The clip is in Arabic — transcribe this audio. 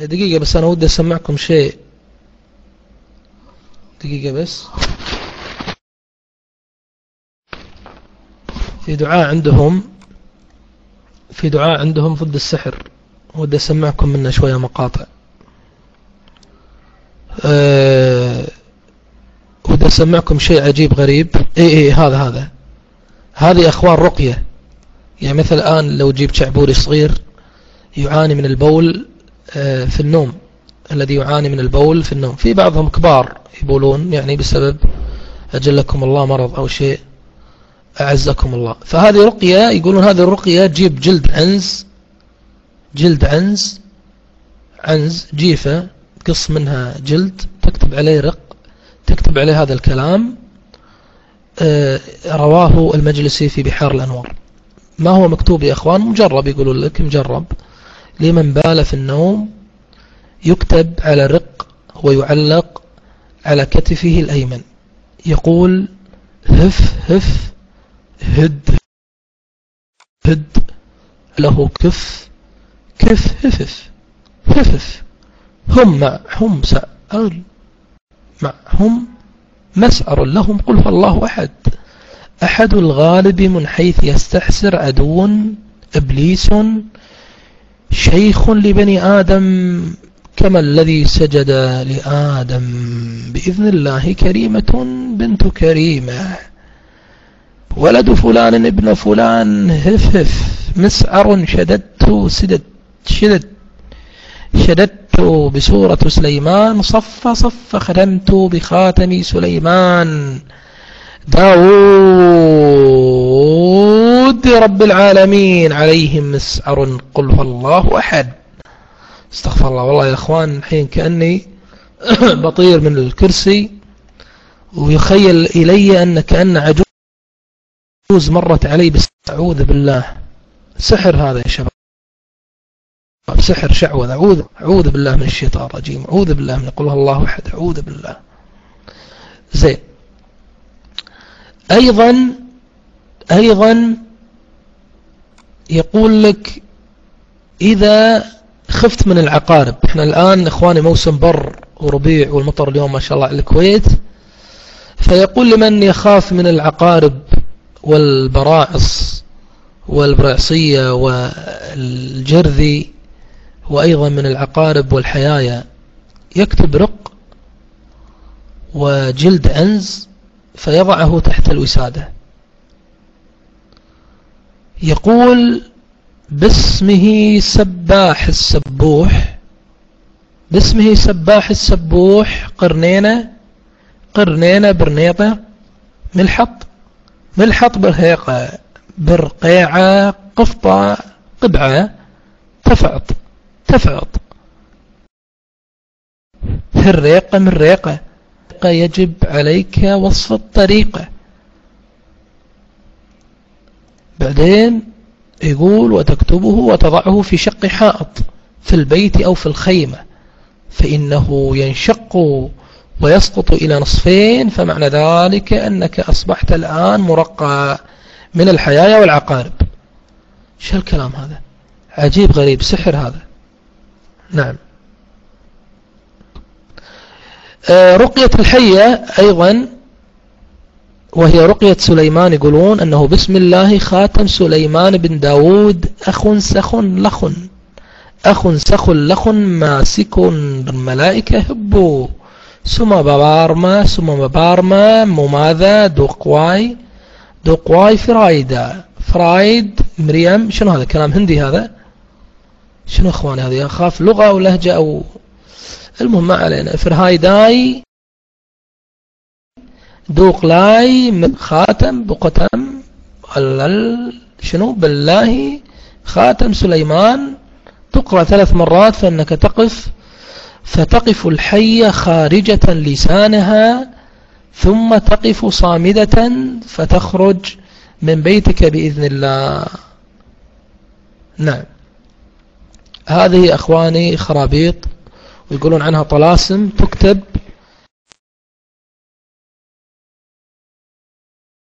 دقيقة بس، أنا ودي أسمعكم شيء. دقيقة بس. في دعاء عندهم ضد السحر، ودي أسمعكم منه شوية مقاطع. ودي أسمعكم شيء عجيب غريب. هذه أخوان رقية. يعني مثل الآن لو جيب شعبوري صغير يعاني من البول في النوم، الذي يعاني من البول في النوم، في بعضهم كبار يبولون يعني بسبب أجلكم الله مرض أو شيء، أعزكم الله. فهذه رقية، يقولون هذه الرقية تجيب جلد عنز جيفة، قص منها جلد، تكتب عليه رق، تكتب عليه هذا الكلام. رواه المجلسي في بحار الأنوار. ما هو مكتوب يا أخوان؟ مجرب، يقولون لك مجرب. لمن بال في النوم يكتب على رق ويعلق على كتفه الأيمن، يقول هف هف هد هد له كف كف هفف هفف هم سأل معهم مسعر لهم، قل هو الله أحد الغالب من حيث يستحسر عدو إبليس شيخ لبني آدم كما الذي سجد لآدم بإذن الله كريمة بنت كريمة ولد فلان ابن فلان هف هف مسعر شددت بسورة سليمان صف ختمت بخاتم سليمان داود رب العالمين عليهم مسعر قل هو الله أحد. استغفر الله. والله يا أخوان الحين كأني بطير من الكرسي ويخيل إلي أن كأن عجوز مرت علي أعوذ بالله. سحر هذا يا شباب، سحر شعوذ. أعوذ بالله من الشيطان الرجيم، أعوذ بالله من قل هو الله أحد، أعوذ بالله. زين. أيضا يقول لك إذا خفت من العقارب. احنا الآن إخواني موسم بر وربيع والمطر اليوم ما شاء الله على الكويت، فيقول لمن يخاف من العقارب والبراعص والبرعصية والجرذي وأيضا من العقارب والحيايا يكتب رق وجلد عنز فيضعه تحت الوسادة، يقول باسمه سباح السبوح قرنينة برنيطة ملحط برهيقة برقيعة قفطة قبعة تفعط هالريقة من ريقة يجب عليك وصف الطريقة. بعدين يقول وتكتبه وتضعه في شق حائط في البيت أو في الخيمة فإنه ينشق ويسقط إلى نصفين، فمعنى ذلك أنك أصبحت الآن مرقى من الحيايا والعقارب. شو الكلام هذا؟ عجيب غريب، سحر هذا. نعم. رقية الحية أيضا وهي رقية سليمان، يقولون أنه بسم الله خاتم سليمان بن داود أخ سخ لخ ماسك الملائكة هبو سما ببارما مماذا دوقواي فرايد مريم. شنو هذا؟ كلام هندي هذا؟ شنو اخواني هذه؟ اخاف لغة او لهجة او المهم ما علينا. فرهايداي دوقلاي من خاتم بقتم شنو بالله خاتم سليمان. تقرأ 3 مرات فإنك فتقف الحية خارجة لسانها ثم تقف صامدة فتخرج من بيتك بإذن الله. نعم. هذه أخواني خرابيط ويقولون عنها طلاسم تكتب